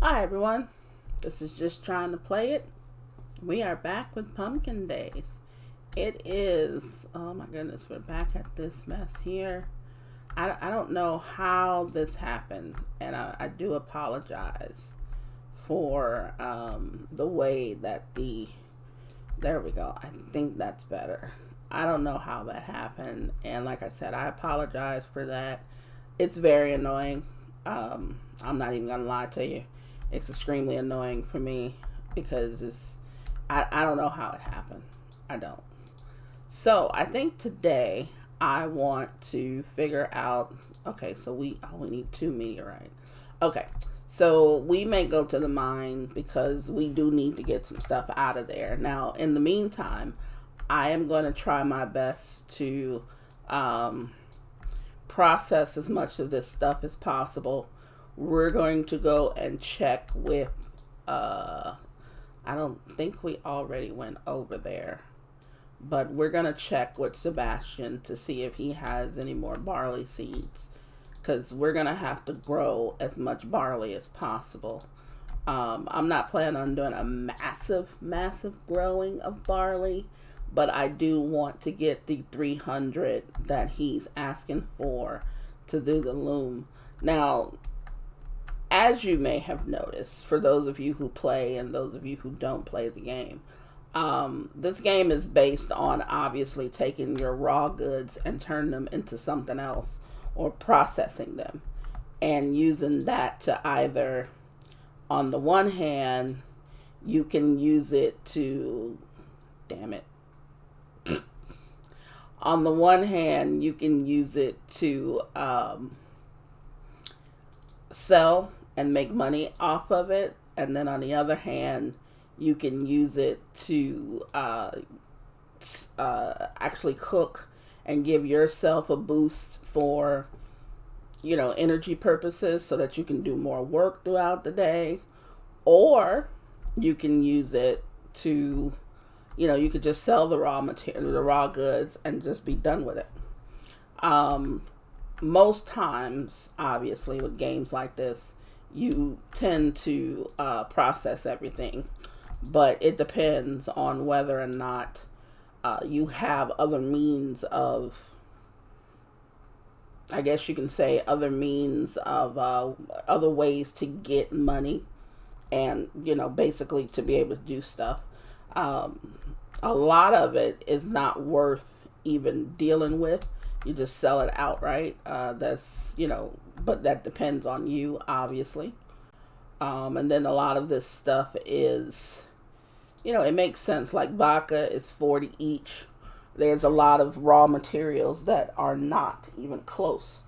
Hi everyone, this is Just Trying to Play It. We are back with Pumpkin Days. It is, oh my goodness, we're back at this mess here. I don't know how this happened, and I do apologize for the way that there we go, I think that's better. I don't know how that happened, and like I said, I apologize for that. It's very annoying. I'm not even gonna lie to you. It's extremely annoying for me because I don't know how it happened. I don't. So I think today I want to figure out. Okay, so we need two meteorite. Okay, so we may go to the mine because we do need to get some stuff out of there. Now, in the meantime, I am going to try my best to um, process as much of this stuff as possible. We're going to go and check with, I don't think we already went over there, but we're going to check with Sebastian to see if he has any more barley seeds, because we're going to have to grow as much barley as possible. I'm not planning on doing a massive growing of barley, but I do want to get the 300 that he's asking for to do the loom. Now, as you may have noticed, for those of you who play and those of you who don't play the game, this game is based on obviously taking your raw goods and turning them into something else or processing them and using that to either, on the one hand, you can use it to, damn it, on the one hand, you can use it to sell and make money off of it. And then on the other hand, you can use it to actually cook and give yourself a boost for, energy purposes so that you can do more work throughout the day. Or you can use it to, you could just sell the raw material, the raw goods, and just be done with it. Most times, obviously, with games like this, you tend to process everything, but it depends on whether or not you have other means of, I guess you can say, other means of other ways to get money and, basically to be able to do stuff. A lot of it is not worth even dealing with. You just sell it outright. But that depends on you, obviously. And then a lot of this stuff is, it makes sense. Like vodka is 40 each. There's a lot of raw materials that are not even close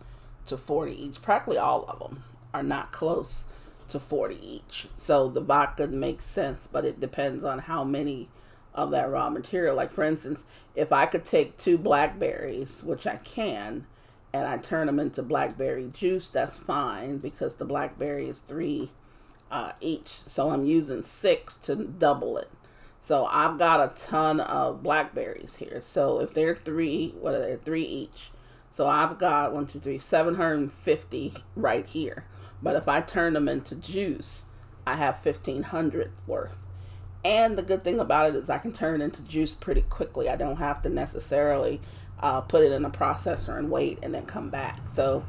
to 40 each. Practically all of them are not close to 40 each. So the vodka makes sense, but it depends on how many of that raw material. Like, for instance, if I could take 2 blackberries, which I can, and I turn them into blackberry juice, that's fine because the blackberry is 3 each. So I'm using 6 to double it. So I've got a ton of blackberries here. So if they're 3, what are they? 3 each. So I've got 1, 2, 3, 750 right here. But if I turn them into juice, I have 1,500 worth. And the good thing about it is I can turn it into juice pretty quickly. I don't have to necessarily put it in a processor and wait and then come back. So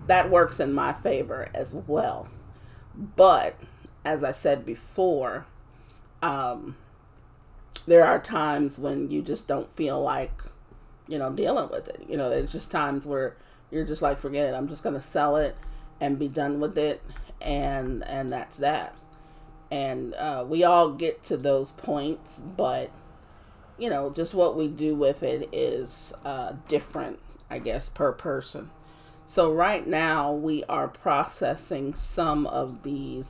that works in my favor as well. But as I said before, there are times when you just don't feel like, dealing with it. There's just times where you're just like, forget it. I'm just going to sell it and be done with it. And that's that. And we all get to those points, but just what we do with it is different, I guess, per person. So right now we are processing some of the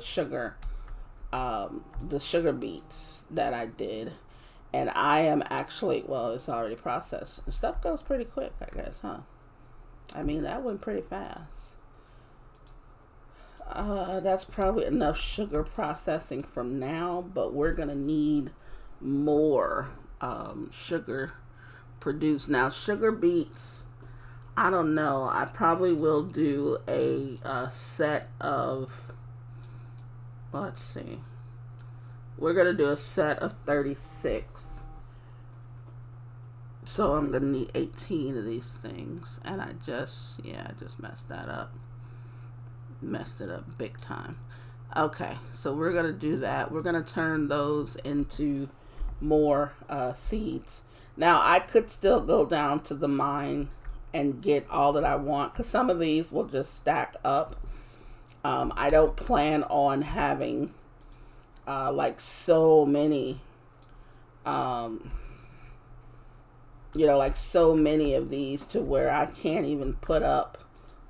sugar beets that I did, and I am actually, well, it's already processed. Stuff goes pretty quick, I guess, huh? I mean, that went pretty fast. That's probably enough sugar processing from now, but we're gonna need more sugar produced. Now, sugar beets, I don't know. I probably will do a set of let's see. We're going to do a set of 36. So I'm going to need 18 of these things. And I just messed that up. Messed it up big time. Okay, so we're going to do that. We're going to turn those into more seeds. Now, I could still go down to the mine and get all that I want, because some of these will just stack up. I don't plan on having like so many, like so many of these to where I can't even put up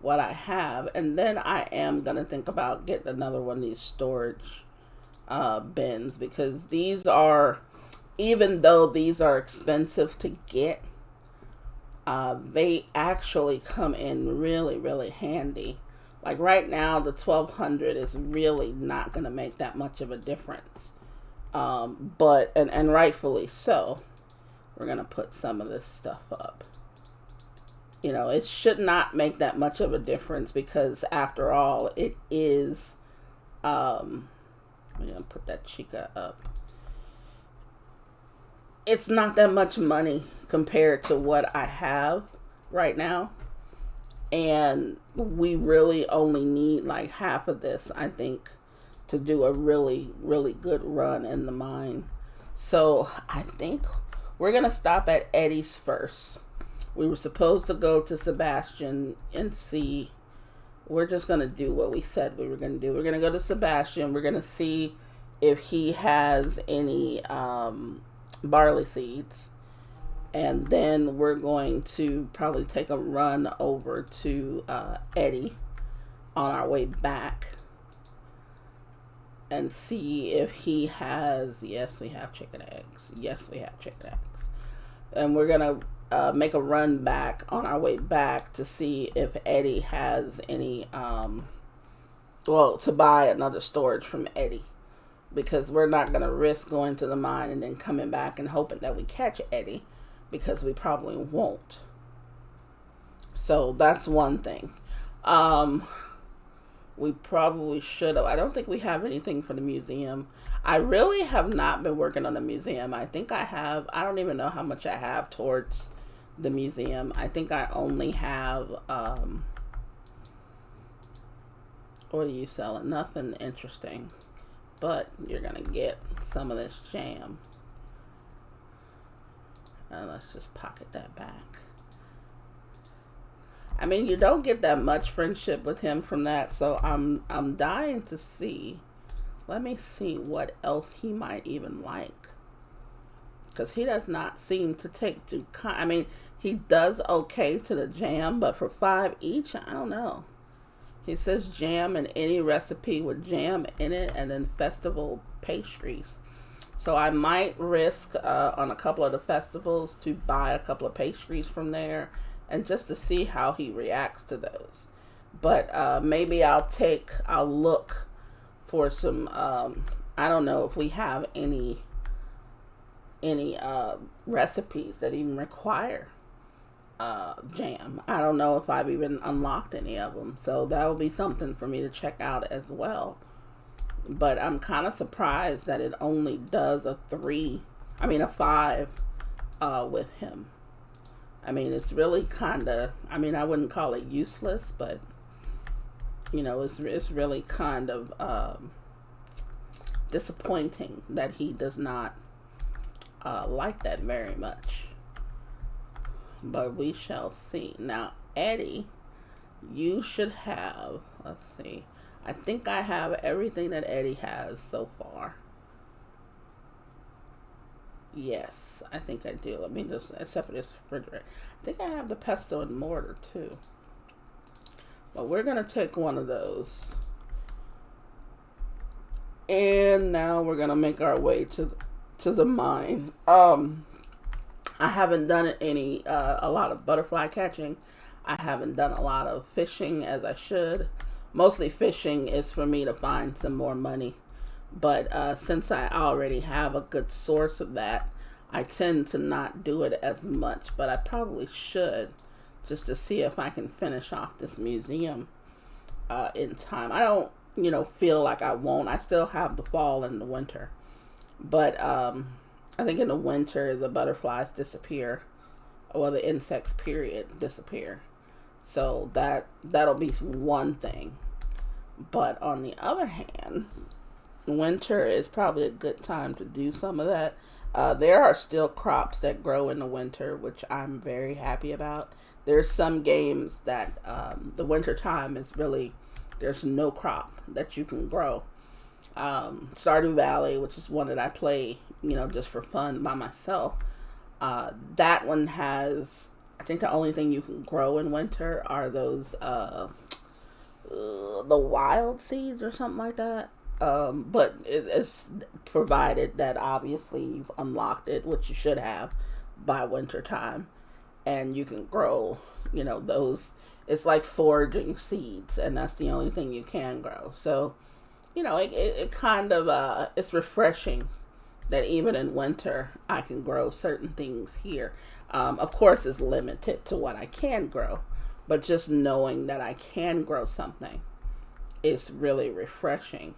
what I have. And then I am going to think about getting another one of these storage bins, because these are, even though these are expensive to get, they actually come in really, really handy. Like right now, the 1200 is really not going to make that much of a difference. But rightfully so. We're going to put some of this stuff up. It should not make that much of a difference, because after all, it is, I'm going to put that chica up. It's not that much money compared to what I have right now. And we really only need like half of this, I think, to do a really, really good run in the mine. So I think we're going to stop at Eddie's first. We were supposed to go to Sebastian and see. We're just going to do what we said we were going to do. We're going to go to Sebastian. We're going to see if he has any barley seeds. And then we're going to probably take a run over to Eddie on our way back and see if he has, yes, we have chicken eggs. Yes, we have chicken eggs. And we're going to make a run back on our way back to see if Eddie has any, to buy another storage from Eddie. Because we're not going to risk going to the mine and then coming back and hoping that we catch Eddie, because we probably won't. So that's one thing. We probably should have. I don't think we have anything for the museum. I really have not been working on the museum. I think I have. I don't even know how much I have towards the museum. I think I only have, what are you selling? Nothing interesting. But you're going to get some of this jam. Let's just pocket that back. I mean, you don't get that much friendship with him from that, so I'm dying to see. Let me see what else he might even like, because he does not seem to take to. I mean, he does okay to the jam, but for 5 each, I don't know. He says jam in any recipe with jam in it, and then festival pastries. So I might risk on a couple of the festivals to buy a couple of pastries from there, and just to see how he reacts to those. But maybe I'll look for some, I don't know if we have any recipes that even require jam. I don't know if I've even unlocked any of them. So that will be something for me to check out as well. But I'm kind of surprised that it only does a 5 with him. I mean, it's really kind of, I wouldn't call it useless, but, it's really kind of disappointing that he does not like that very much. But we shall see. Now, Eddie, you should have, let's see. I think I have everything that Eddie has so far. Yes, I think I do. Let me just, except for this refrigerator. I think I have the pesto and mortar too. But we're going to take one of those. And now we're going to make our way to the mine. I haven't done a lot of butterfly catching. I haven't done a lot of fishing as I should. Mostly fishing is for me to find some more money. But since I already have a good source of that, I tend to not do it as much. But I probably should, just to see if I can finish off this museum in time. I don't feel like I won't. I still have the fall and the winter. But I think in the winter, the butterflies disappear. Well, the insects, period, disappear. So that'll be one thing. But on the other hand, winter is probably a good time to do some of that. There are still crops that grow in the winter, which I'm very happy about. There's some games that the winter time is really, there's no crop that you can grow. Stardew Valley, which is one that I play, just for fun by myself. That one has, I think the only thing you can grow in winter are those, the wild seeds or something like that. But it's provided that obviously you've unlocked it, which you should have by winter time, and you can grow, those. It's like foraging seeds, and that's the only thing you can grow. So, it kind of it's refreshing that even in winter I can grow certain things here. Of course, it's limited to what I can grow, but just knowing that I can grow something is really refreshing.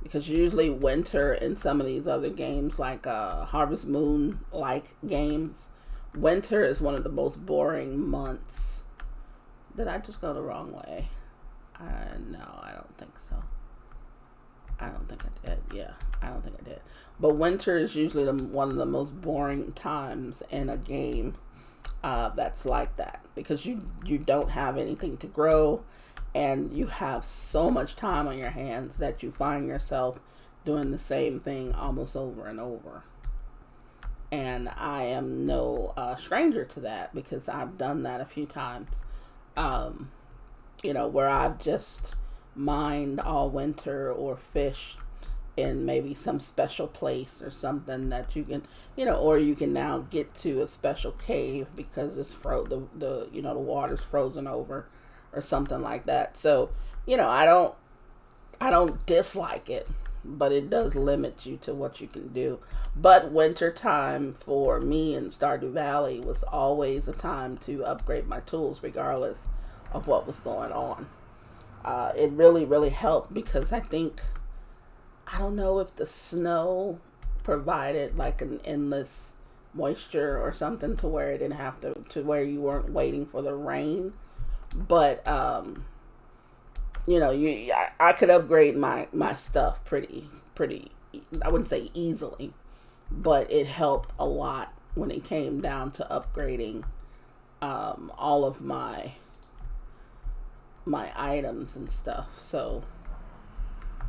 Because usually winter in some of these other games, like Harvest Moon like games, winter is one of the most boring months. Did I just go the wrong way? No, I don't think so. I don't think I did. Yeah, I don't think I did. But winter is usually one of the most boring times in a game that's like that. Because you don't have anything to grow. And you have so much time on your hands that you find yourself doing the same thing almost over and over. And I am no stranger to that, because I've done that a few times. Where I've just mined all winter or fished in maybe some special place or something that you can, or you can now get to a special cave because it's the water's frozen over or something like that. So, I don't dislike it, but it does limit you to what you can do. But winter time for me in Stardew Valley was always a time to upgrade my tools regardless of what was going on. It really, really helped, because I don't know if the snow provided like an endless moisture or something to where it didn't have to where you weren't waiting for the rain. But I could upgrade my stuff pretty, I wouldn't say easily, but it helped a lot when it came down to upgrading all of my items and stuff. So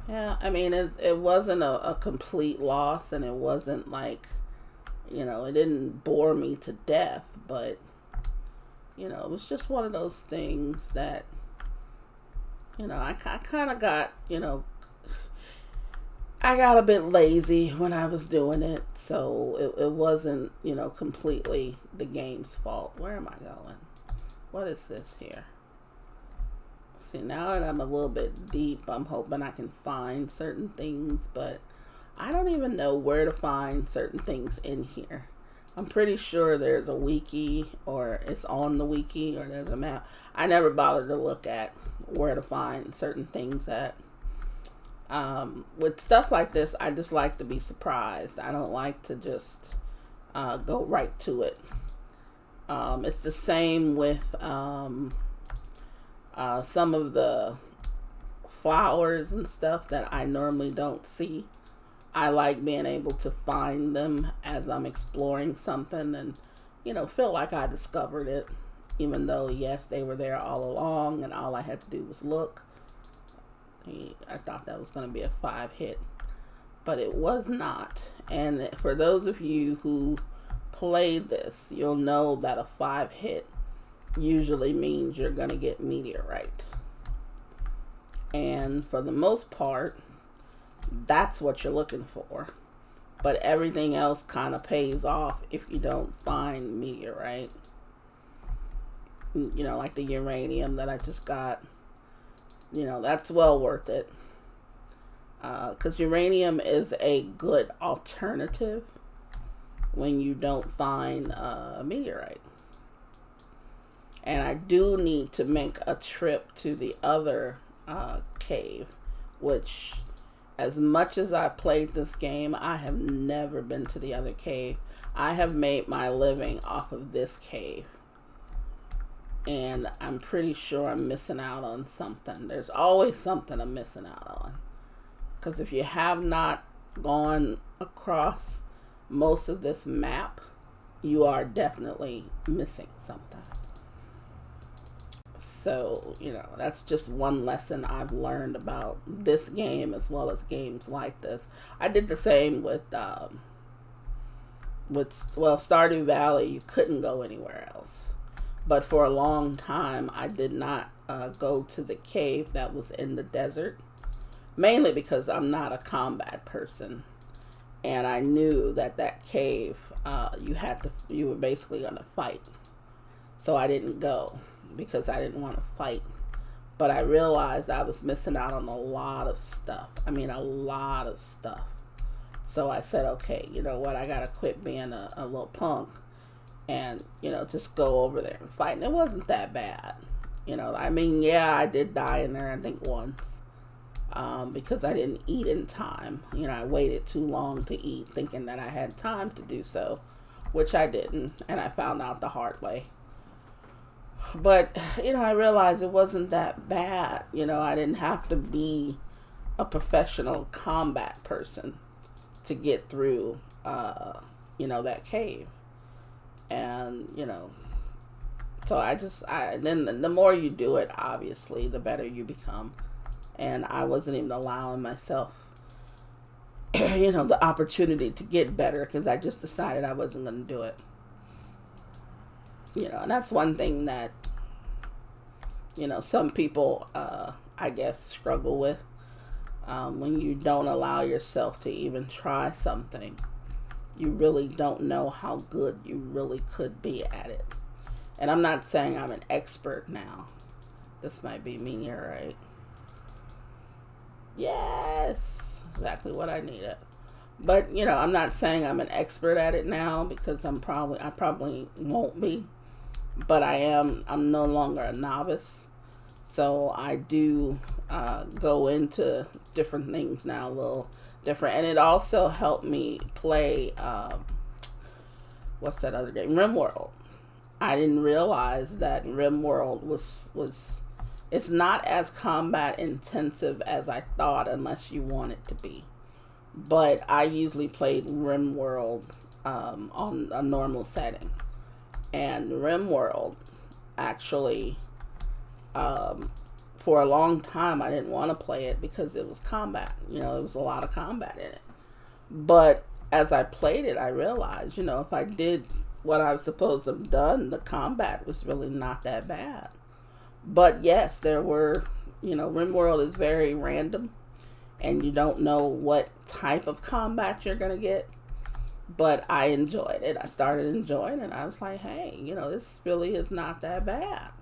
yeah, I mean, it wasn't a complete loss, and it wasn't like, it didn't bore me to death, but it was just one of those things that, I kind of got, I got a bit lazy when I was doing it. So it wasn't, completely the game's fault. Where am I going? What is this here? See, now that I'm a little bit deep, I'm hoping I can find certain things, but I don't even know where to find certain things in here. I'm pretty sure there's a wiki, or it's on the wiki, or there's a map. I never bothered to look at where to find certain things at. With stuff like this, I just like to be surprised. I don't like to just go right to it. It's the same with some of the flowers and stuff that I normally don't see. I like being able to find them as I'm exploring something and, feel like I discovered it, even though, yes, they were there all along and all I had to do was look. I thought that was going to be a 5-hit, but it was not. And for those of you who play this, you'll know that a 5-hit usually means you're going to get meteorite. And for the most part, that's what you're looking for. But everything else kind of pays off if you don't find meteorite. Like the uranium that I just got. That's well worth it. Because uranium is a good alternative when you don't find a meteorite. And I do need to make a trip to the other cave, which, as much as I played this game, I have never been to the other cave. I have made my living off of this cave. And I'm pretty sure I'm missing out on something. There's always something I'm missing out on. Because if you have not gone across most of this map, you are definitely missing something. So, that's just one lesson I've learned about this game as well as games like this. I did the same with Stardew Valley. You couldn't go anywhere else. But for a long time, I did not go to the cave that was in the desert. Mainly because I'm not a combat person. And I knew that cave, you were basically going to fight. So I didn't go because I didn't want to fight. But I realized I was missing out on a lot of stuff. I mean, a lot of stuff. So I said, okay, you know what? I got to quit being a little punk and, just go over there and fight. And it wasn't that bad. I did die in there, I think, once. Because I didn't eat in time. I waited too long to eat, thinking that I had time to do so, which I didn't, and I found out the hard way. But, I realized it wasn't that bad. I didn't have to be a professional combat person to get through, that cave. And, so then the more you do it, obviously, the better you become. And I wasn't even allowing myself, the opportunity to get better because I just decided I wasn't going to do it. And that's one thing that, some people, I guess, struggle with. When you don't allow yourself to even try something, you really don't know how good you really could be at it. And I'm not saying I'm an expert now. This might be me, all right? Yes, exactly what I needed. But, I'm not saying I'm an expert at it now because I probably won't be. But I'm no longer a novice. So I do go into different things now a little different. And it also helped me play, what's that other game? RimWorld. I didn't realize that RimWorld was it's not as combat intensive as I thought unless you want it to be. But I usually played RimWorld on a normal setting. And RimWorld, actually, for a long time, I didn't want to play it because it was combat. There was a lot of combat in it. But as I played it, I realized, if I did what I was supposed to have done, the combat was really not that bad. But yes, there were, RimWorld is very random. And you don't know what type of combat you're going to get. But I enjoyed it. I started enjoying it. I was like, hey, this really is not that bad.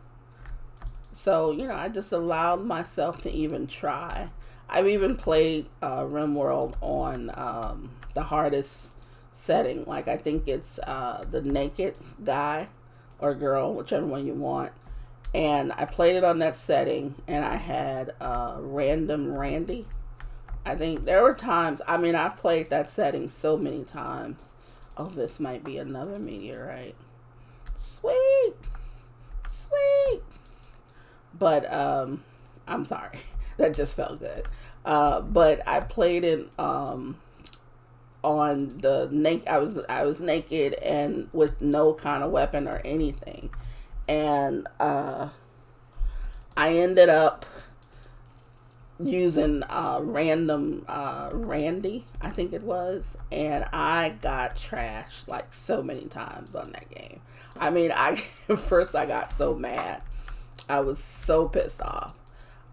So, I just allowed myself to even try. I've even played RimWorld on the hardest setting. Like, I think it's the naked guy or girl, whichever one you want. And I played it on that setting. And I had Random Randy. I think there were times, I've played that setting so many times. Oh, this might be another meteorite. Sweet. But, I'm sorry. That just felt good. But I played it, on the naked, I was naked and with no kind of weapon or anything. And, I ended up using Random Randy, I think it was, and I got trashed like so many times on that game. First I got so mad. I was so pissed off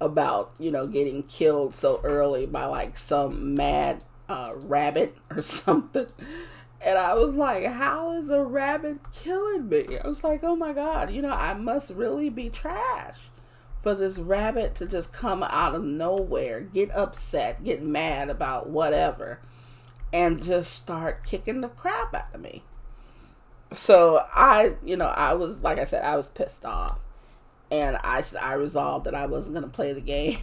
about, getting killed so early by like some mad rabbit or something. And I was like, how is a rabbit killing me? I was like, oh my God, I must really be trash for this rabbit to just come out of nowhere, get upset, get mad about whatever, and just start kicking the crap out of me. So I was, like I said, I was pissed off. And I resolved that I wasn't going to play the game.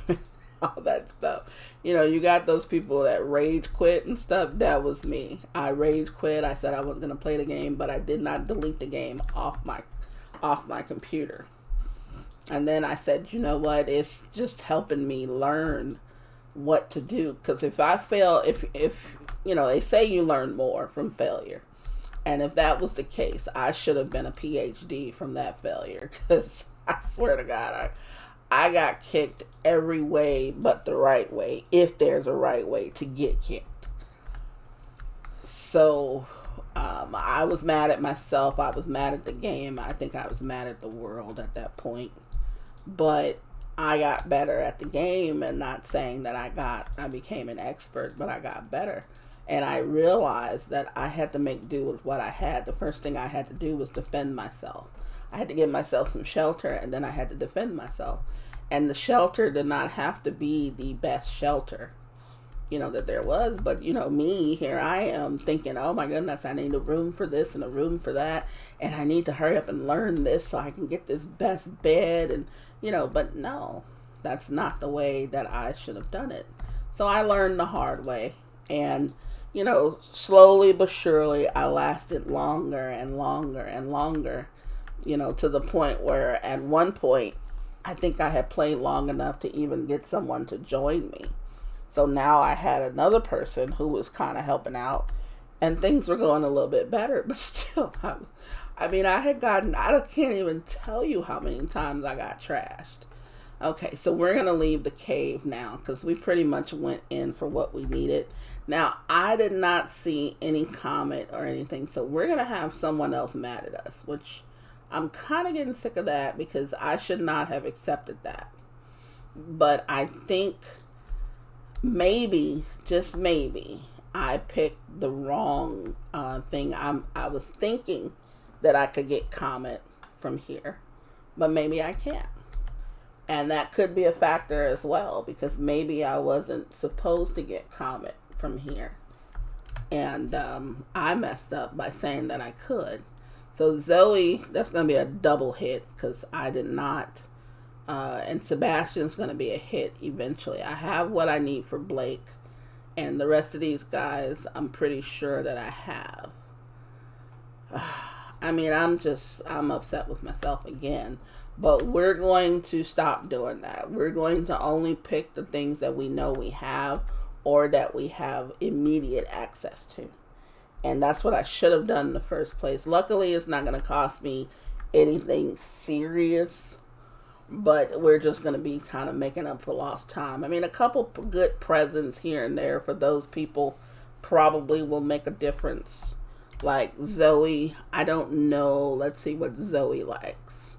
all that stuff. You got those people that rage quit and stuff. That was me. I rage quit. I said I wasn't going to play the game, but I did not delete the game off my computer. And then I said, you know what? It's just helping me learn what to do. Because if I fail, if they say you learn more from failure. And if that was the case, I should have been a PhD from that failure. Because I swear to God, I got kicked every way but the right way, if there's a right way to get kicked. So I was mad at myself. I was mad at the game. I think I was mad at the world at that point. But I got better at the game, and not saying that I became an expert, but I got better. And I realized that I had to make do with what I had. The first thing I had to do was defend myself. I had to give myself some shelter, and then I had to defend myself. And the shelter did not have to be the best shelter, that there was. But, me, here I am thinking, oh my goodness, I need a room for this and a room for that. And I need to hurry up and learn this so I can get this best bed. And, but no, that's not the way that I should have done it. So I learned the hard way. And, slowly but surely, I lasted longer and longer and longer, to the point where at one point, I think I had played long enough to even get someone to join me. So now I had another person who was kind of helping out, and things were going a little bit better. But still, I can't even tell you how many times I got trashed. Okay, so we're going to leave the cave now because we pretty much went in for what we needed. Now, I did not see any comment or anything, so we're going to have someone else mad at us, which I'm kind of getting sick of that because I should not have accepted that. But I think maybe, just maybe, I picked the wrong thing. I was thinking that I could get comment from here, but maybe I can't. And that could be a factor as well, because maybe I wasn't supposed to get comment from here. And I messed up by saying that I could. So Zoe, that's going to be a double hit because I did not. And Sebastian's going to be a hit eventually. I have what I need for Blake. And the rest of these guys, I'm pretty sure that I have. I'm upset with myself again. But we're going to stop doing that. We're going to only pick the things that we know we have or that we have immediate access to. And that's what I should have done in the first place. Luckily, it's not going to cost me anything serious. But we're just going to be kind of making up for lost time. A couple good presents here and there for those people probably will make a difference. Like Zoe, I don't know. Let's see what Zoe likes.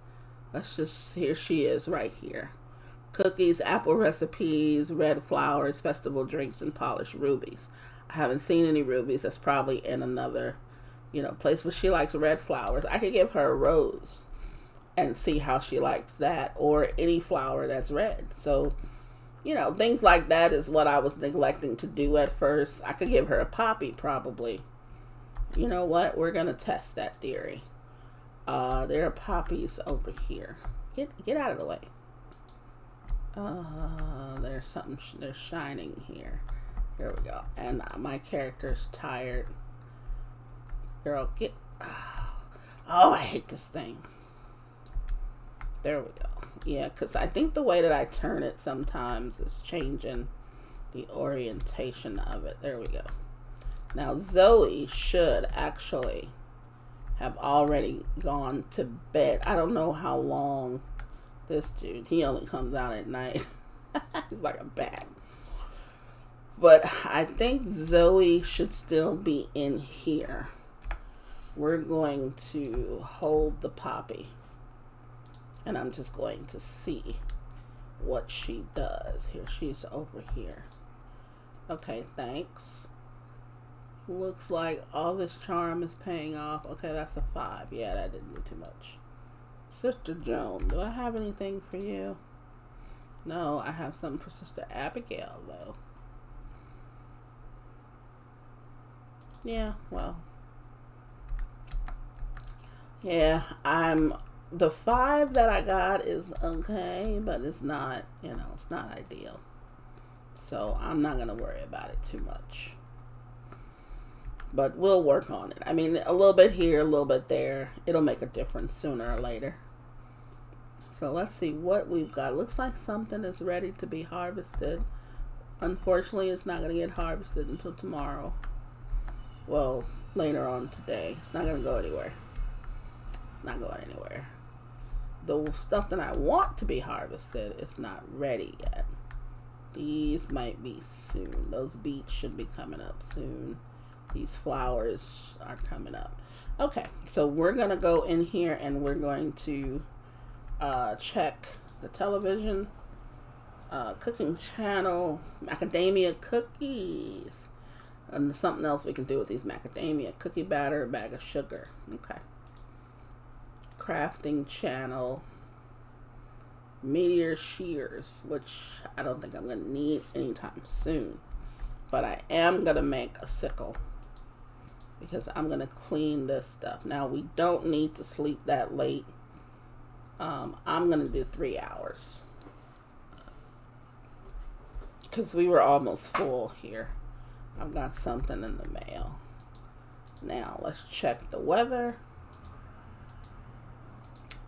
Here she is right here. Cookies, apple recipes, red flowers, festival drinks, and polished rubies. I haven't seen any rubies. That's probably in another, place where she likes red flowers. I could give her a rose and see how she likes that, or any flower that's red. So, things like that is what I was neglecting to do at first. I could give her a poppy probably. You know what? We're going to test that theory. There are poppies over here. Get out of the way. There's something. There's shining here. Here we go. And my character's tired. Girl, get. Oh, I hate this thing. There we go. Yeah, because I think the way that I turn it sometimes is changing the orientation of it. There we go. Now Zoe should actually have already gone to bed. I don't know how long this dude, he only comes out at night. He's like a bat. But I think Zoe should still be in here. We're going to hold the poppy. And I'm just going to see what she does. Here, she's over here. Okay, thanks. Looks like all this charm is paying off. Okay, that's a 5. Yeah, that didn't do too much. Sister Joan, do I have anything for you? No, I have something for Sister Abigail, though. Yeah, well. Yeah, the 5 that I got is okay, but it's not, it's not ideal. So I'm not going to worry about it too much. But we'll work on it. I mean, a little bit here, a little bit there. It'll make a difference sooner or later. So let's see what we've got. Looks like something is ready to be harvested. Unfortunately, it's not going to get harvested until tomorrow. Well, later on today. It's not going to go anywhere. It's not going anywhere. The stuff that I want to be harvested is not ready yet. These might be soon. Those beets should be coming up soon. These flowers are coming up. Okay, so we're going to go in here and we're going to check the television, cooking channel, macadamia cookies, and something else we can do with these macadamia, cookie batter, a bag of sugar. Okay. Crafting channel, meteor shears, which I don't think I'm going to need anytime soon, but I am going to make a sickle because I'm going to clean this stuff. Now, we don't need to sleep that late. I'm going to do 3 hours because we were almost full here. I've got something in the mail. Now, let's check the weather.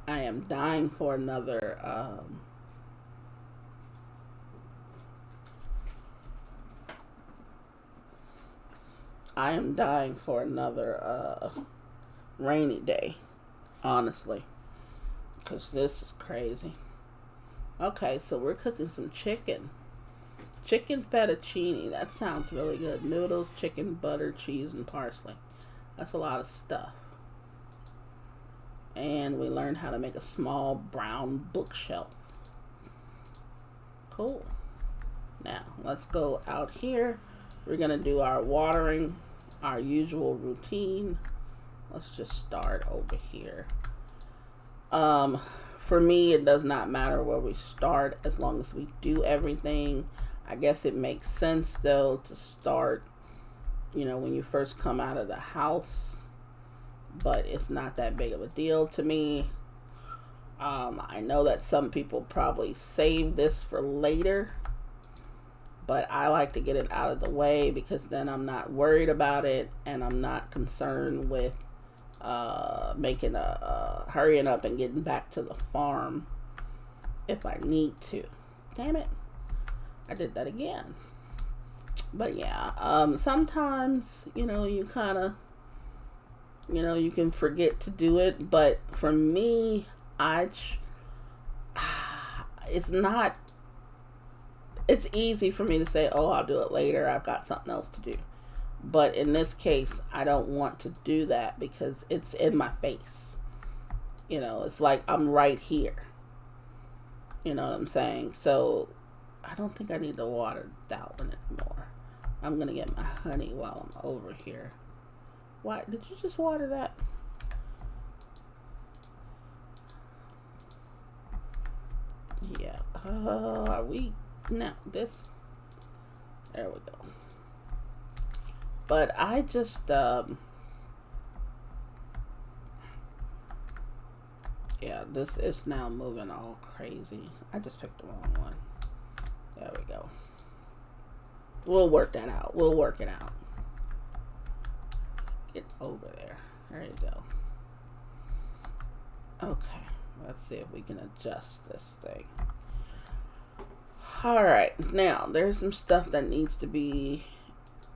I am dying for another rainy day, honestly, because this is crazy. Okay, so we're cooking some chicken fettuccine. That sounds really good. Noodles, chicken, butter, cheese, and parsley. That's a lot of stuff. And we learned how to make a small brown bookshelf. Cool. Now, let's go out here. We're going to do our watering, our usual routine. Let's just start over here. For me, it does not matter where we start as long as we do everything. I guess it makes sense, though, to start, when you first come out of the house. But it's not that big of a deal to me. I know that some people probably save this for later, but I like to get it out of the way because then I'm not worried about it and I'm not concerned with hurrying up and getting back to the farm if I need to. Damn it, I did that again. But yeah, sometimes you kind of you can forget to do it, but for me, it's easy for me to say, oh, I'll do it later, I've got something else to do. But in this case, I don't want to do that because it's in my face. It's like I'm right here. You know what I'm saying? So I don't think I need to water that one anymore. I'm going to get my honey while I'm over here. Why? Did you just water that? Yeah. Are we? No, this. There we go. But I just, yeah, this is now moving all crazy. I just picked the wrong one. There we go. We'll work that out. We'll work it out. Get over there. There you go. Okay. Let's see if we can adjust this thing. Alright. Now, there's some stuff that needs to be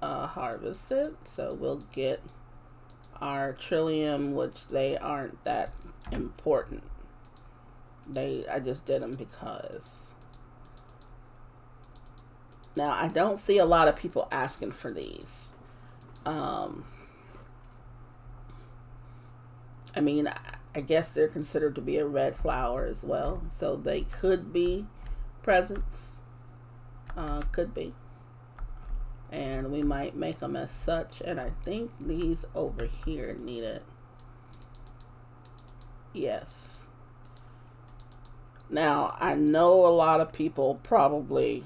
harvested. So we'll get our trillium, which they aren't that important. I just did them because. Now, I don't see a lot of people asking for these. I mean, I guess they're considered to be a red flower as well. So they could be presents. Could be. And we might make them as such. And I think these over here need it. Yes. Now, I know a lot of people probably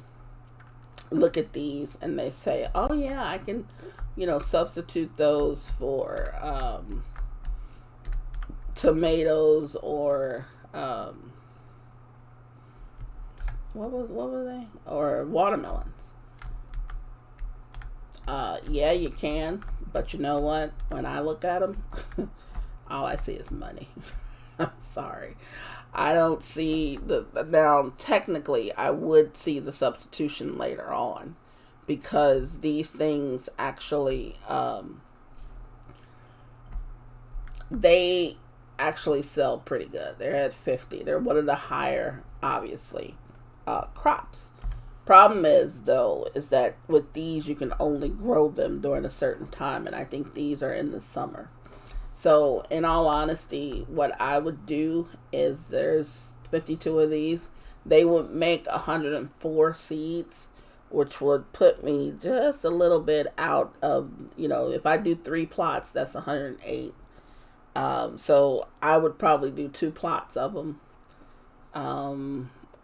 look at these and they say, oh yeah, I can, substitute those for tomatoes or what were they? Or watermelons. Yeah, you can, but you know what? When I look at them, all I see is money. I'm sorry. I don't see now technically I would see the substitution later on because these things actually they actually sell pretty good. They're at 50. They're one of the higher, obviously, crops. Problem is, though, is that with these you can only grow them during a certain time, and I think these are in the summer. So, in all honesty, what I would do is there's 52 of these. They would make 104 seeds, which would put me just a little bit out of, if I do 3 plots, that's 108. So I would probably do 2 plots of them.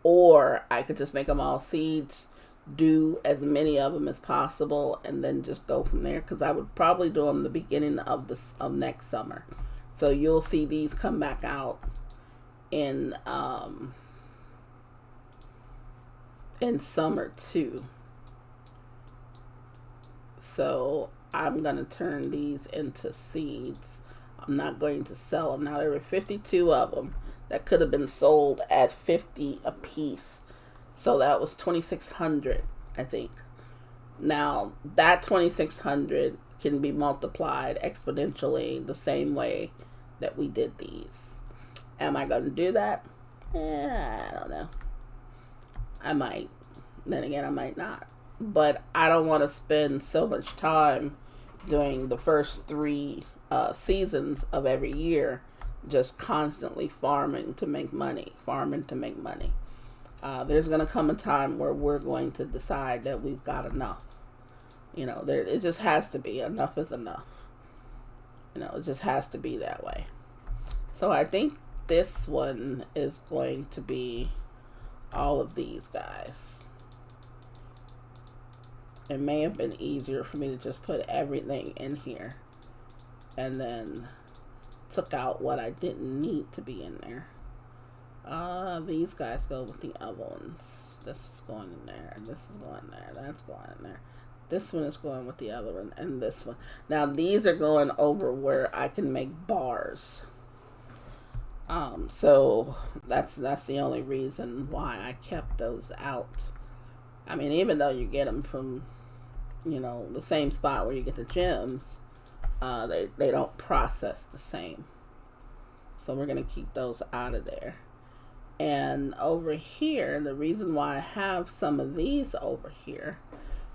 Or I could just make them all seeds, do as many of them as possible, and then just go from there. Because I would probably do them the beginning of next summer. So you'll see these come back out in summer too. So I'm gonna turn these into seeds. I'm not going to sell them. Now there were 52 of them that could have been sold at 50 a piece. So that was 2,600, I think. Now that 2,600 can be multiplied exponentially the same way that we did these. Am I going to do that? I don't know. I might. Then again, I might not. But I don't want to spend so much time doing the first 3 seasons of every year just constantly farming to make money. There's going to come a time where we're going to decide that we've got enough. It just has to be. Enough is enough. It just has to be that way. So I think this one is going to be all of these guys. It may have been easier for me to just put everything in here and then took out what I didn't need to be in there. These guys go with the other ones. This is going in there. This is going there. That's going in there. This one is going with the other one, and this one. Now these are going over where I can make bars. So that's the only reason why I kept those out. I mean, even though you get them from, the same spot where you get the gems, they don't process the same. So we're going to keep those out of there. And over here, the reason why I have some of these over here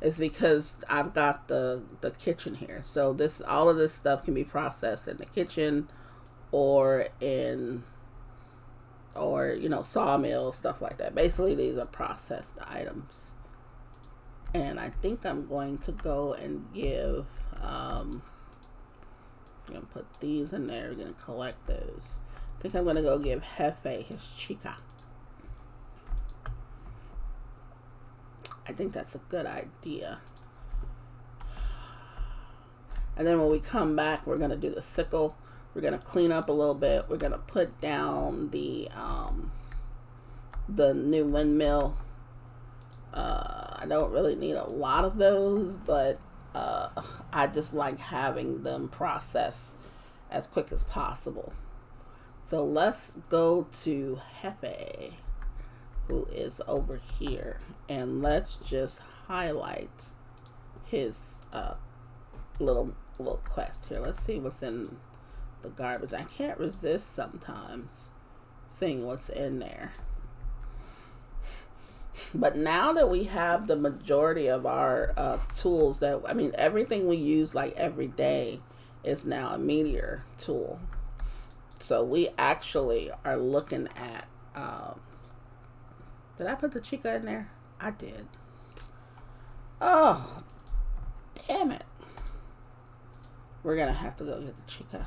is because I've got the kitchen here. So all of this stuff can be processed in the kitchen or sawmill, stuff like that. Basically, these are processed items. And I think I'm going to go and give, I'm going to put these in there. We're going to collect those. I think I'm going to go give Jefe his chica. I think that's a good idea. And then when we come back, we're going to do the sickle. We're going to clean up a little bit. We're going to put down the new windmill. I don't really need a lot of those, but I just like having them processed as quick as possible. So let's go to Jefe, who is over here, and let's just highlight his little quest here. Let's see what's in the garbage. I can't resist sometimes seeing what's in there. But now that we have the majority of our tools everything we use like every day is now a meteor tool. So we actually are looking at, did I put the chica in there? I did. Oh, damn it. We're going to have to go get the chica.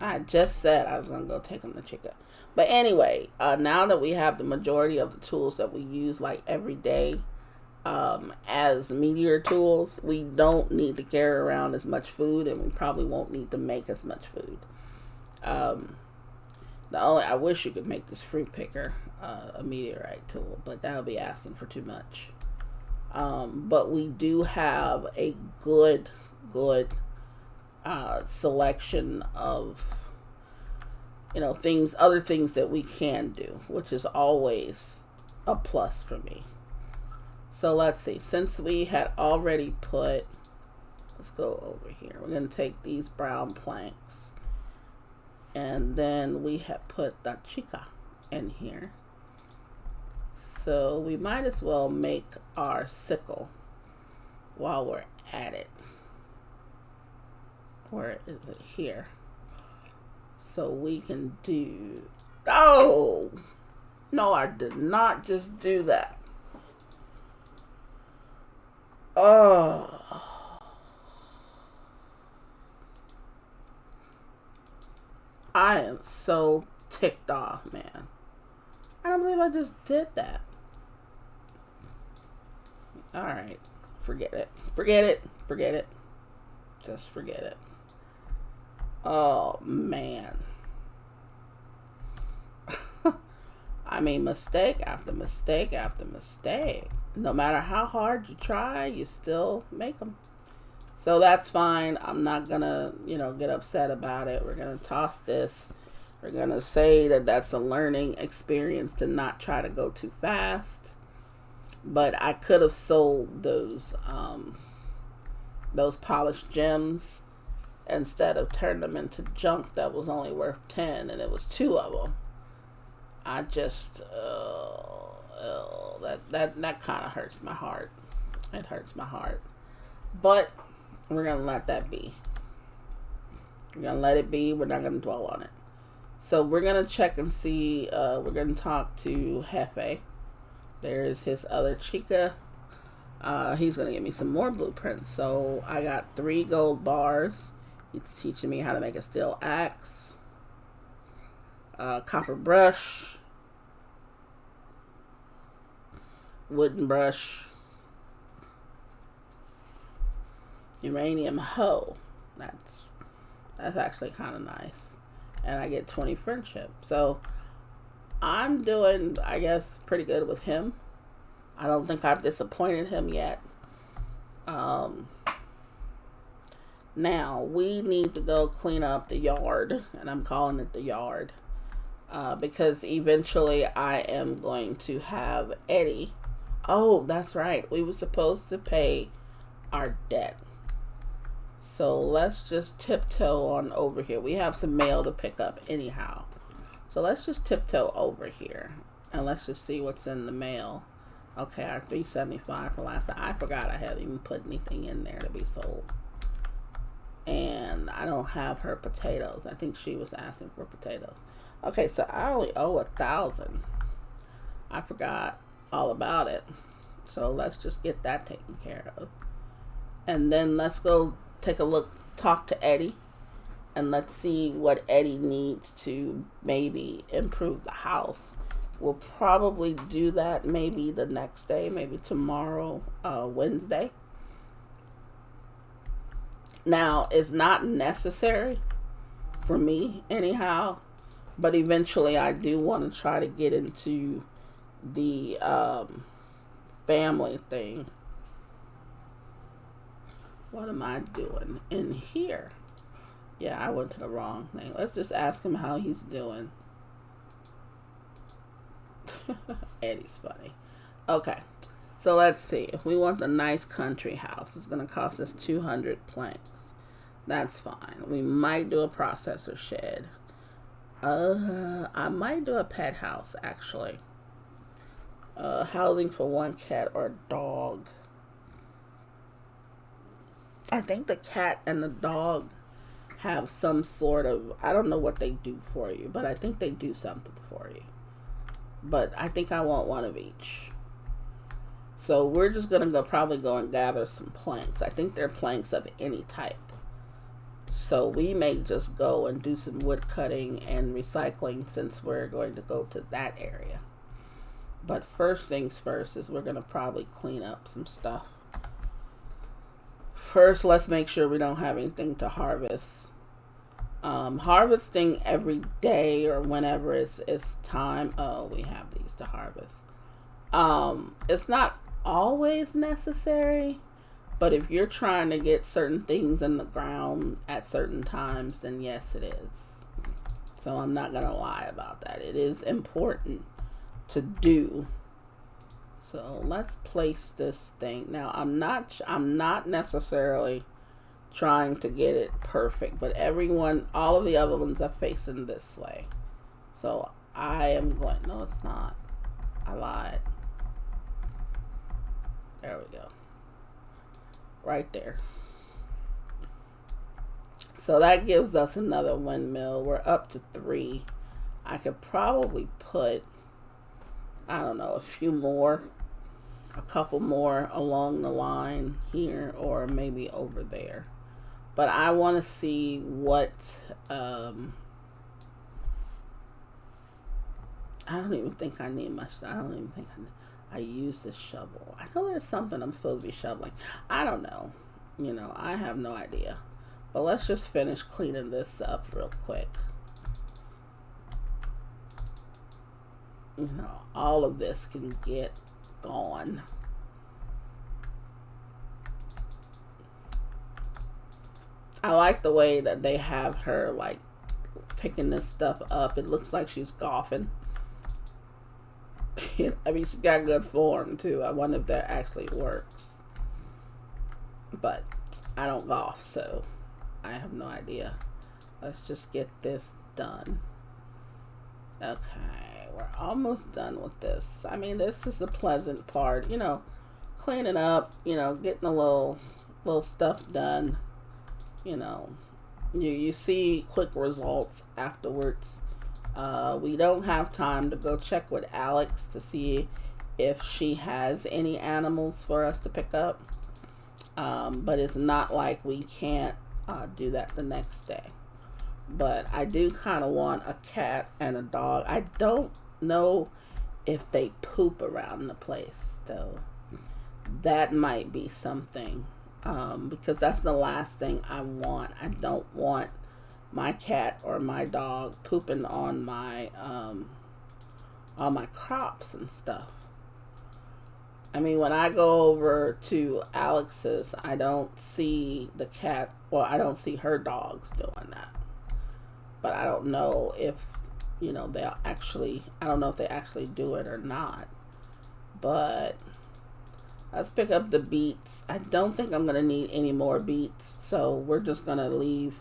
I just said I was going to go take him the chica. But anyway, now that we have the majority of the tools that we use like every day as meteor tools, we don't need to carry around as much food, and we probably won't need to make as much food. I wish you could make this fruit picker a meteorite tool, but that would be asking for too much. But we do have a good selection of, things, other things that we can do, which is always a plus for me. So let's see, since we had already put, let's go over here. We're going to take these brown planks, and then we have put the chica in here. So we might as well make our sickle while we're at it. Where is it? Here. So we can do... Oh! No, I did not just do that. Oh. I am so ticked off, man. I don't believe I just did that. Alright. Forget it. Forget it. Forget it. Just forget it. Oh, man. I mean, mistake after mistake after mistake. No matter how hard you try, you still make them. So that's fine. I'm not going to, get upset about it. We're going to toss this. We're going to say that that's a learning experience to not try to go too fast. But I could have sold those polished gems instead of turning them into junk that was only worth 10, and it was 2 of them. I just, that kind of hurts my heart. It hurts my heart. But we're going to let that be. We're going to let it be. We're not going to dwell on it. So we're going to check and see. We're going to talk to Jefe. There's his other chica. He's going to give me some more blueprints. So I got 3 gold bars. He's teaching me how to make a steel axe. Copper brush. Wooden brush. Uranium hoe. That's actually kind of nice. And I get 20 friendship. So I'm doing, I guess, pretty good with him. I don't think I've disappointed him yet. Now, we need to go clean up the yard. And I'm calling it the yard. Because eventually I am going to have Eddie. Oh, that's right. We were supposed to pay our debt. So let's just tiptoe on over here. We have some mail to pick up anyhow. So let's just tiptoe over here. And let's just see what's in the mail. Okay, our $3.75 for last time. I forgot I hadn't even put anything in there to be sold. And I don't have her potatoes. I think she was asking for potatoes. Okay, so I only owe 1,000. I forgot all about it. So let's just get that taken care of. And then let's go take a look, talk to Eddie. And let's see what Eddie needs to maybe improve the house. We'll probably do that maybe the next day, maybe tomorrow, Wednesday. Now, it's not necessary for me anyhow, but eventually I do want to try to get into the family thing. What am I doing in here? Yeah, I went to the wrong thing. Let's just ask him how he's doing. Eddie's funny. Okay, so let's see. If we want a nice country house, it's going to cost us 200 planks. That's fine. We might do a processor shed. I might do a pet house, actually. Housing for 1 cat or dog. I think the cat and the dog have some sort of, I don't know what they do for you, but I think they do something for you. But I think I want one of each. So we're just going to probably go and gather some planks. I think they're planks of any type. So we may just go and do some wood cutting and recycling since we're going to go to that area. But first things first is we're going to probably clean up some stuff. First, let's make sure we don't have anything to harvest. Harvesting every day or whenever it's time. Oh, we have these to harvest. It's not always necessary, but if you're trying to get certain things in the ground at certain times, then yes, it is. So I'm not going to lie about that. It is important to do. So let's place this thing. Now I'm not necessarily trying to get it perfect, but all of the other ones are facing this way. So I am going, no, it's not. I lied. There we go. Right there. So that gives us another windmill. We're up to 3. I could probably put, I don't know, a couple more along the line here, or maybe over there. But I want to see what, I don't even think I need much. I don't even think I use this shovel. I know there's something I'm supposed to be shoveling. I don't know. I have no idea. But let's just finish cleaning this up real quick. All of this can get gone. I like the way that they have her like picking this stuff up. It looks like she's golfing. I mean, she's got good form too. I wonder if that actually works. But I don't golf, so I have no idea. Let's just get this done. Okay, we're almost done with this. I mean, this is the pleasant part, cleaning up, getting a little stuff done. You see quick results afterwards. We don't have time to go check with Alex to see if she has any animals for us to pick up. But it's not like we can't do that the next day. But I do kind of want a cat and a dog. I don't know if they poop around the place, though. That might be something. Because that's the last thing I want. I don't want my cat or my dog pooping on my crops and stuff. I mean, when I go over to Alex's, I don't see the cat, I don't see her dogs doing that. But I don't know if, they'll actually, I don't know if they actually do it or not. But let's pick up the beets. I don't think I'm going to need any more beets, so we're just going to leave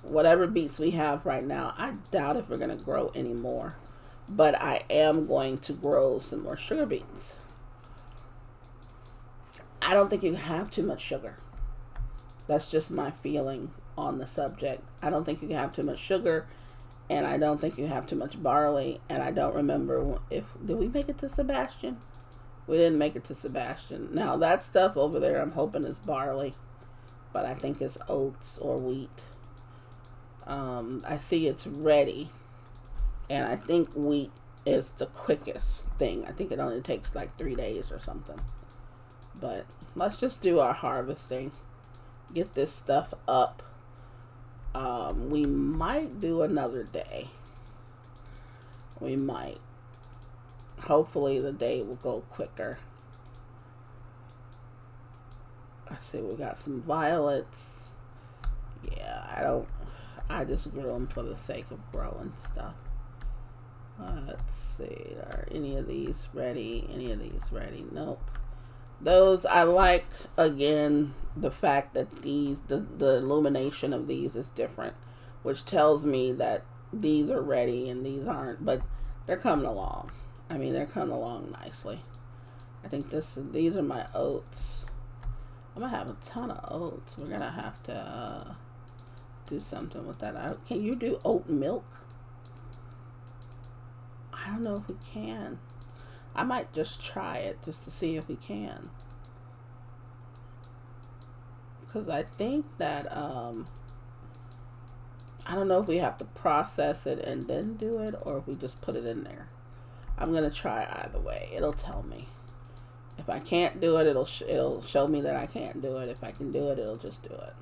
whatever beets we have right now. I doubt if we're going to grow any more, but I am going to grow some more sugar beets. I don't think you have too much sugar. That's just my feeling on the subject. I don't think you can have too much sugar, and I don't think you have too much barley, and I don't remember did we make it to Sebastian? We didn't make it to Sebastian. Now, that stuff over there, I'm hoping is barley, but I think it's oats or wheat. I see it's ready, and I think wheat is the quickest thing. I think it only takes like 3 days or something. But let's just do our harvesting. Get this stuff up. We might do another day. We might. Hopefully the day will go quicker. Let's see, we got some violets. Yeah, I just grew them for the sake of growing stuff. Let's see, are any of these ready? Any of these ready? Nope. Those, I like, again, the fact that the illumination of these is different, which tells me that these are ready and these aren't, but they're coming along. I mean, they're coming along nicely. I think these are my oats. I'm going to have a ton of oats. We're going to have to do something with that. Can you do oat milk? I don't know if we can. I might just try it just to see if we can. Because I think that, I don't know if we have to process it and then do it, or if we just put it in there. I'm going to try either way. It'll tell me. If I can't do it, it'll show me that I can't do it. If I can do it, it'll just do it.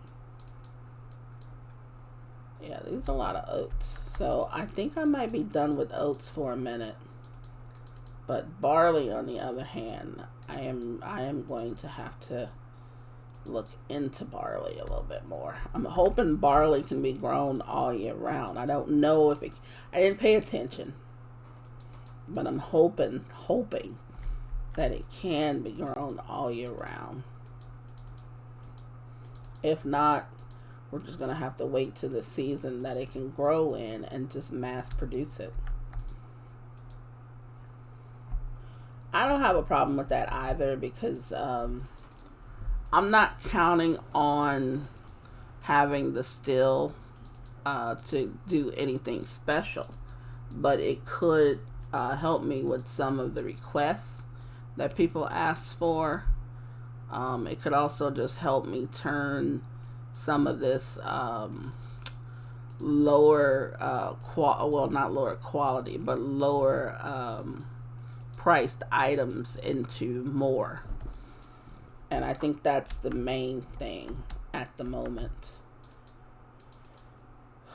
Yeah, these are a lot of oats. So I think I might be done with oats for a minute. But barley, on the other hand, I am going to have to look into barley a little bit more. I'm hoping barley can be grown all year round. I don't know if it, I didn't pay attention, but I'm hoping that it can be grown all year round. If not, we're just going to have to wait to the season that it can grow in and just mass produce it. I don't have a problem with that either, because I'm not counting on having the still to do anything special, but it could help me with some of the requests that people ask for. It could also just help me turn some of this lower not lower quality, but lower priced items into more. And I think that's the main thing at the moment.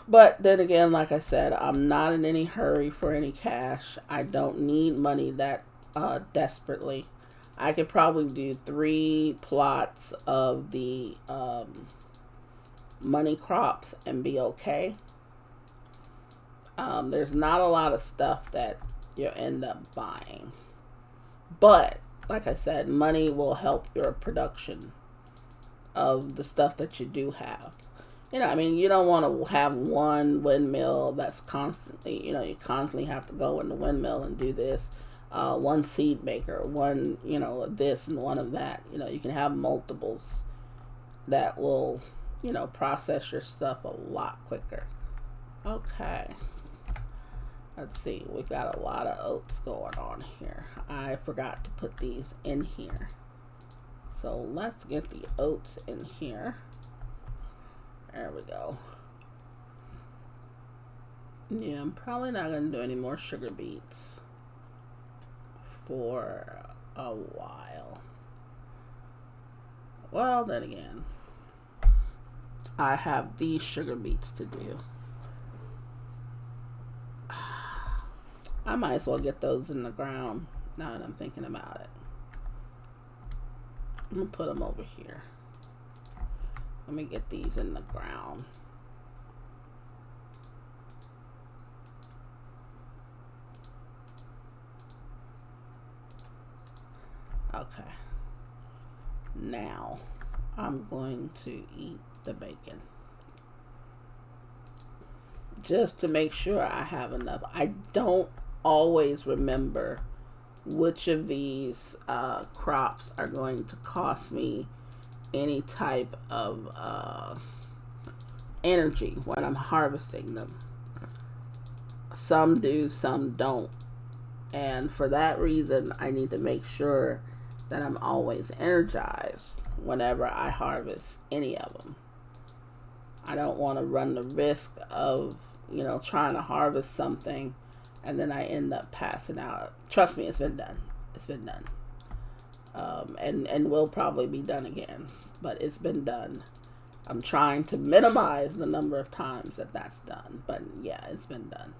But then again, like I said, I'm not in any hurry for any cash. I don't need money that desperately. I could probably do 3 plots of the money crops and be okay. There's not a lot of stuff that you'll end up buying. But, like I said, money will help your production of the stuff that you do have. You know, I mean, you don't want to have one windmill that's constantly, you constantly have to go in the windmill and do this. One seed maker, one, this and one of that. You can have multiples that will, process your stuff a lot quicker. Okay. Let's see. We've got a lot of oats going on here. I forgot to put these in here. So let's get the oats in here. There we go. Yeah, I'm probably not going to do any more sugar beets for a while. Well, then again, I have these sugar beets to do. I might as well get those in the ground now that I'm thinking about it. I'm going to put them over here. Let me get these in the ground. Okay. Now, I'm going to eat the bacon. Just to make sure I have enough. I don't always remember which of these crops are going to cost me any type of energy when I'm harvesting them. Some do, some don't. And for that reason, I need to make sure that I'm always energized whenever I harvest any of them. I don't want to run the risk of, trying to harvest something and then I end up passing out. Trust me, it's been done. It's been done. And will probably be done again, but it's been done. I'm trying to minimize the number of times that that's done, but yeah, it's been done.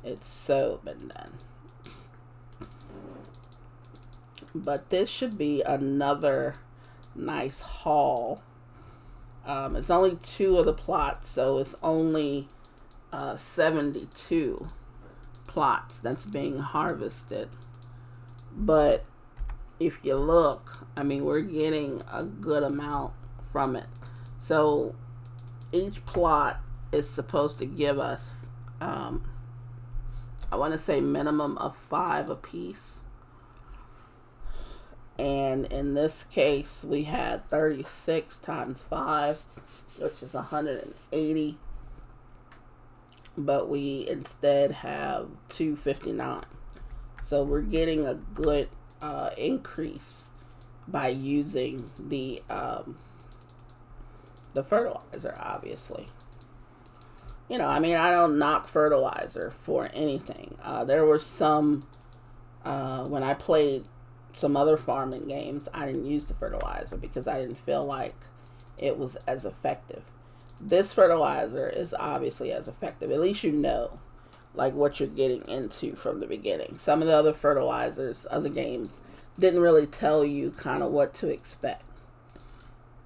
It's so been done. But this should be another nice haul. It's only 2 of the plots, so it's only 72 plots that's being harvested. But if you look, I mean, we're getting a good amount from it. So each plot is supposed to give us, I want to say minimum of 5 apiece. And in this case, we had 36 times 5, which is 180. But we instead have 259. So we're getting a good increase by using the fertilizer, obviously. I mean, I don't knock fertilizer for anything. There were some, when I played some other farming games, I didn't use the fertilizer because I didn't feel like it was as effective. This fertilizer is obviously as effective. At least like what you're getting into from the beginning. Some of the other fertilizers, other games, didn't really tell you kind of what to expect.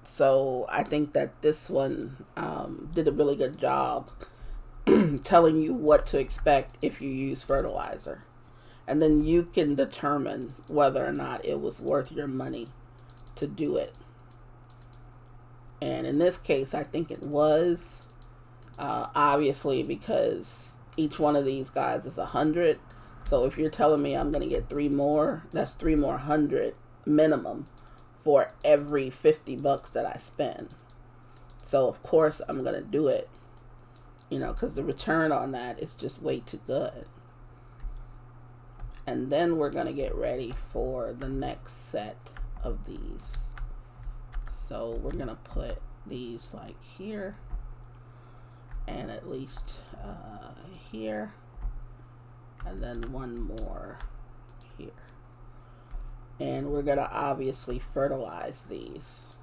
So I think that this one did a really good job telling you what to expect if you use fertilizer. And then you can determine whether or not it was worth your money to do it. And in this case, I think it was. Obviously, because each one of these guys is 100. So if you're telling me I'm going to get 3 more, that's 3 more 100 minimum for every $50 that I spend. So of course I'm going to do it, because the return on that is just way too good. And then we're going to get ready for the next set of these. So we're going to put these like here, and at least here, and then one more here. And we're going to obviously fertilize these.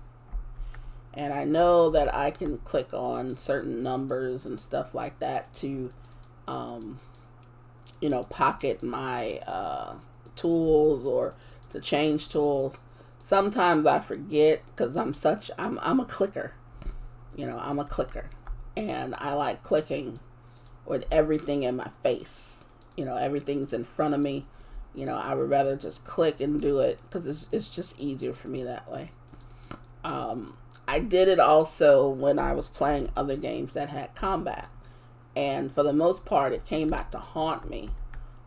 And I know that I can click on certain numbers and stuff like that to pocket my tools or to change tools. Sometimes I forget because I'm a clicker. I'm a clicker. And I like clicking with everything in my face. Everything's in front of me. I would rather just click and do it because it's just easier for me that way. I did it also when I was playing other games that had combat. And for the most part, it came back to haunt me.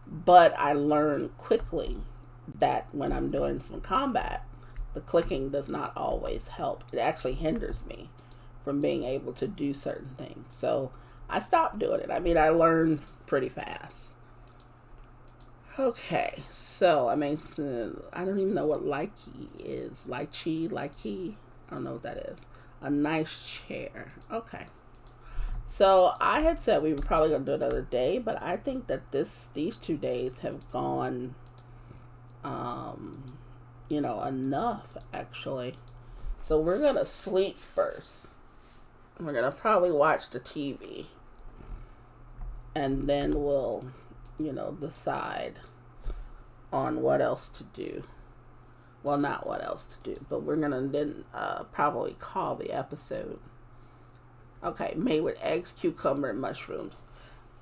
But I learned quickly that when I'm doing some combat, the clicking does not always help. It actually hinders me from being able to do certain things. So I stopped doing it. I learned pretty fast. Okay, so I don't even know what lychee is. Lychee. I don't know what that is. A nice chair. Okay. So I had said we were probably going to do another day, but I think that these 2 days have gone, enough actually. So we're going to sleep first. We're going to probably watch the TV. And then we'll, decide on what else to do. Well, not what else to do, but we're going to then probably call the episode. Okay, made with eggs, cucumber, and mushrooms.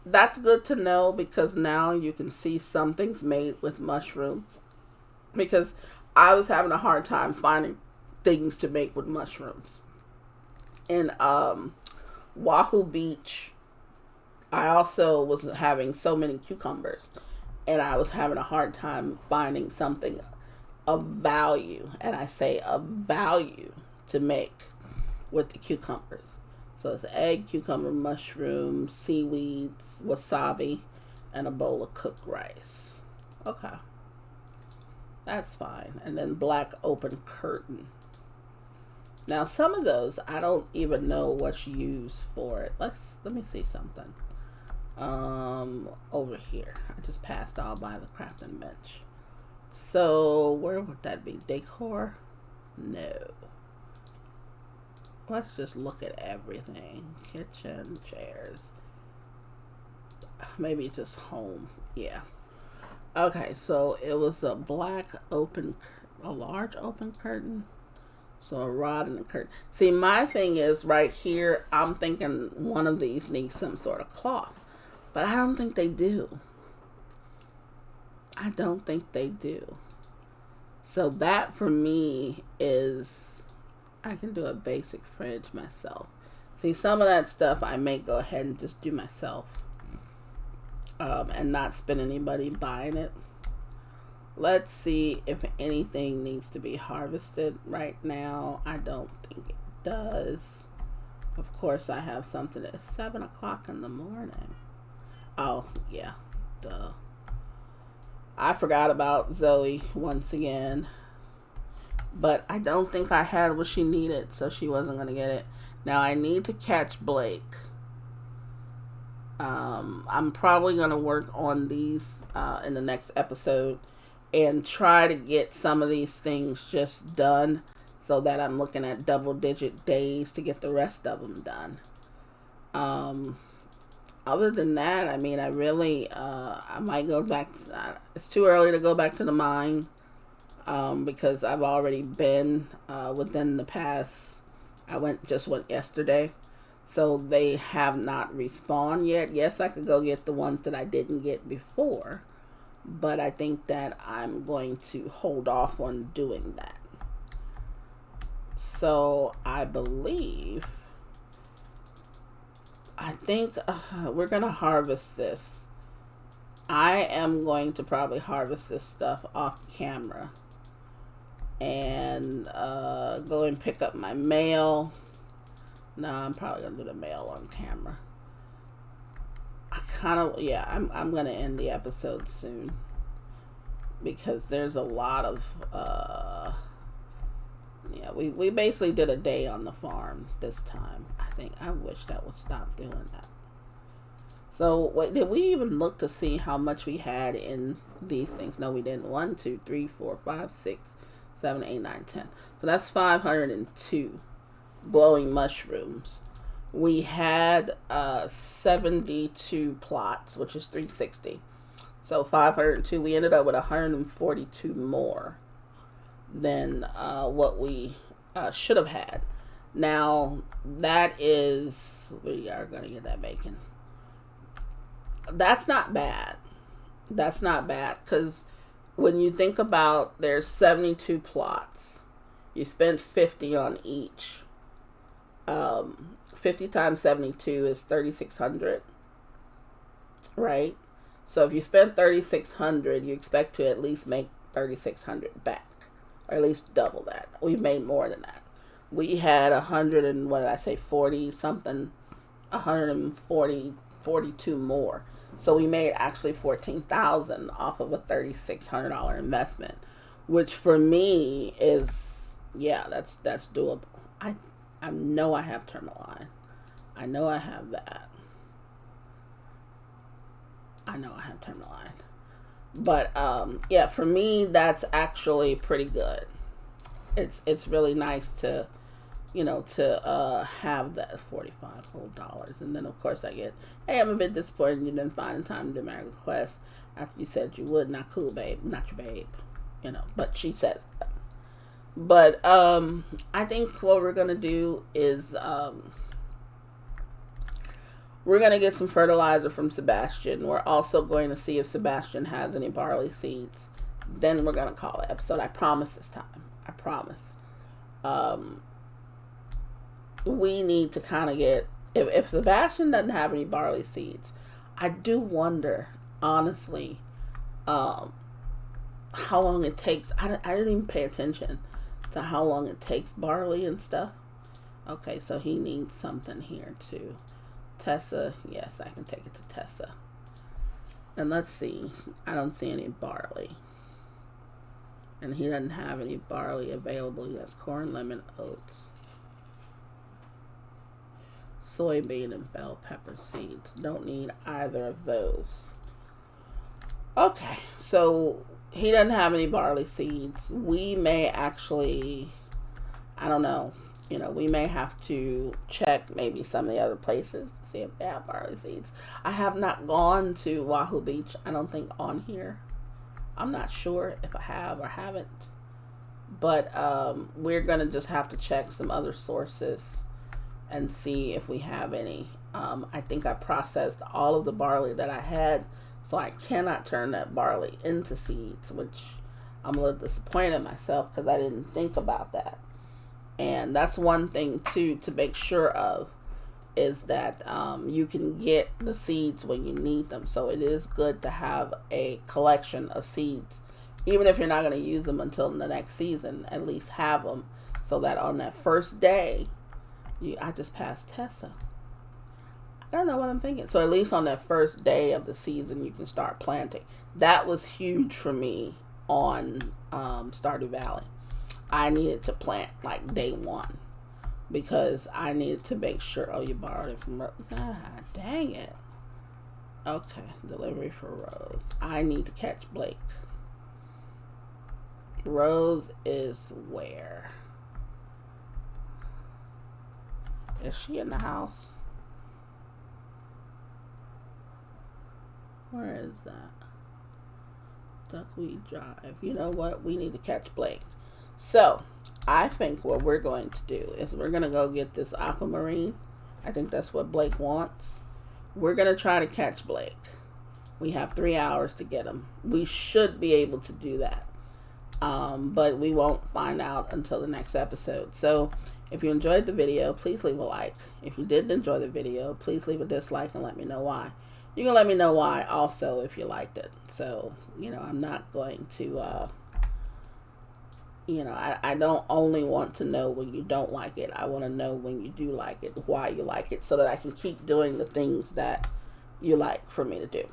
That's good to know because now you can see some things made with mushrooms. Because I was having a hard time finding things to make with mushrooms. In Wahoo Beach, I also was having so many cucumbers. And I was having a hard time finding something of value. And I say of value to make with the cucumbers. So it's egg, cucumber, mushrooms, seaweeds, wasabi, and a bowl of cooked rice. Okay. That's fine. And then black open curtain. Now some of those, I don't even know what's used for it. Let me see something. Over here. I just passed all by the crafting bench. So where would that be? Decor? No. Let's just look at everything. Kitchen, chairs. Maybe just home. Yeah. Okay, so it was a large open curtain. So a rod and a curtain. See, my thing is right here, I'm thinking one of these needs some sort of cloth. But I don't think they do. I don't think they do. So that for me is, I can do a basic fridge myself. See, some of that stuff I may go ahead and just do myself. And not spend anybody buying it. Let's see if anything needs to be harvested right now. I don't think it does. Of course, I have something at 7 o'clock in the morning. Oh, yeah. Duh. I forgot about Zoe once again. But I don't think I had what she needed, so she wasn't going to get it. Now, I need to catch Blake. I'm probably going to work on these in the next episode and try to get some of these things just done so that I'm looking at double-digit days to get the rest of them done. Other than that, I mean, I really, I might go back. It's too early to go back to the mine, because I've already been within the past. Just went yesterday, so they have not respawned yet. Yes, I could go get the ones that I didn't get before, but I think that I'm going to hold off on doing that. So I think we're going to harvest this. I am going to probably harvest this stuff off camera and go and pick up my mail. No, I'm probably going to do the mail on camera. I'm going to end the episode soon because there's a lot of we basically did a day on the farm this time. I wish that would stop doing that. So wait, did we even look to see how much we had in these things? No, we didn't. 1, 2, 3, 4, 5, 6, 7, 8, 9, 10. So that's 502 glowing mushrooms. We had 72 plots, which is 360. So 502. We ended up with 142 more than what we should have had. Now, that is, we are going to get that bacon. That's not bad. That's not bad, because when you think about there's 72 plots, you spend 50 on each. 50 times 72 is 3,600, right? So if you spend 3,600, you expect to at least make 3,600 back, or at least double that. We've made more than that. We had 100 and what did I say, 40 something, 140, 42 more. So we made actually 14,000 off of a $3,600 investment, which for me is, that's doable. I know I have Tourmaline. I know I have that. I know I have Tourmaline. But for me that's actually pretty good. It's really nice to have that $45 whole dollars. And then of course I get, hey, I'm a bit disappointed you didn't find time to do my request after you said you would. Not cool, babe. Not your babe. But she says that. But I think what we're gonna do is we're gonna get some fertilizer from Sebastian. We're also going to see if Sebastian has any barley seeds. Then we're gonna call it episode. I promise this time. I promise. We need to kind of get, if Sebastian doesn't have any barley seeds, I do wonder, honestly, how long it takes. I didn't even pay attention to how long it takes barley and stuff. Okay, so he needs something here too. Tessa, yes, I can take it to Tessa. And let's see, I don't see any barley. And he doesn't have any barley available. He has corn, lemon, oats, soybean, and bell pepper seeds. Don't need either of those. Okay, so he doesn't have any barley seeds. We may actually, I don't know, we may have to check maybe some of the other places to see if they have barley seeds. I have not gone to Wahoo Beach, I don't think, on here. I'm not sure if I have or haven't. But we're going to just have to check some other sources and see if we have any. I think I processed all of the barley that I had, so I cannot turn that barley into seeds, which I'm a little disappointed in myself because I didn't think about that. And that's one thing too to make sure of, is that you can get the seeds when you need them. So it is good to have a collection of seeds, even if you're not going to use them until the next season. At least have them so that on that first day, I just passed Tessa. I don't know what I'm thinking. So at least on that first day of the season, you can start planting. That was huge for me on Stardew Valley. I needed to plant like day one because I needed to make sure. Oh, you borrowed it from Rose. God dang it. Okay, delivery for Rose. I need to catch Blake. Rose is where? Is she in the house? Where is that? Duckweed Drive. You know what? We need to catch Blake. So, I think what we're going to do is we're going to go get this aquamarine. I think that's what Blake wants. We're going to try to catch Blake. We have 3 hours to get him. We should be able to do that. But we won't find out until the next episode. So, if you enjoyed the video, please leave a like. If you didn't enjoy the video, please leave a dislike and let me know why. You can let me know why also if you liked it. So, I'm not going to, I don't only want to know when you don't like it. I want to know when you do like it, why you like it, so that I can keep doing the things that you like for me to do.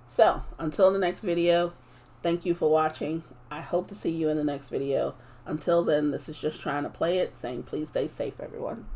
So, until the next video, thank you for watching. I hope to see you in the next video. Until then, this is just trying to play it, saying please stay safe, everyone.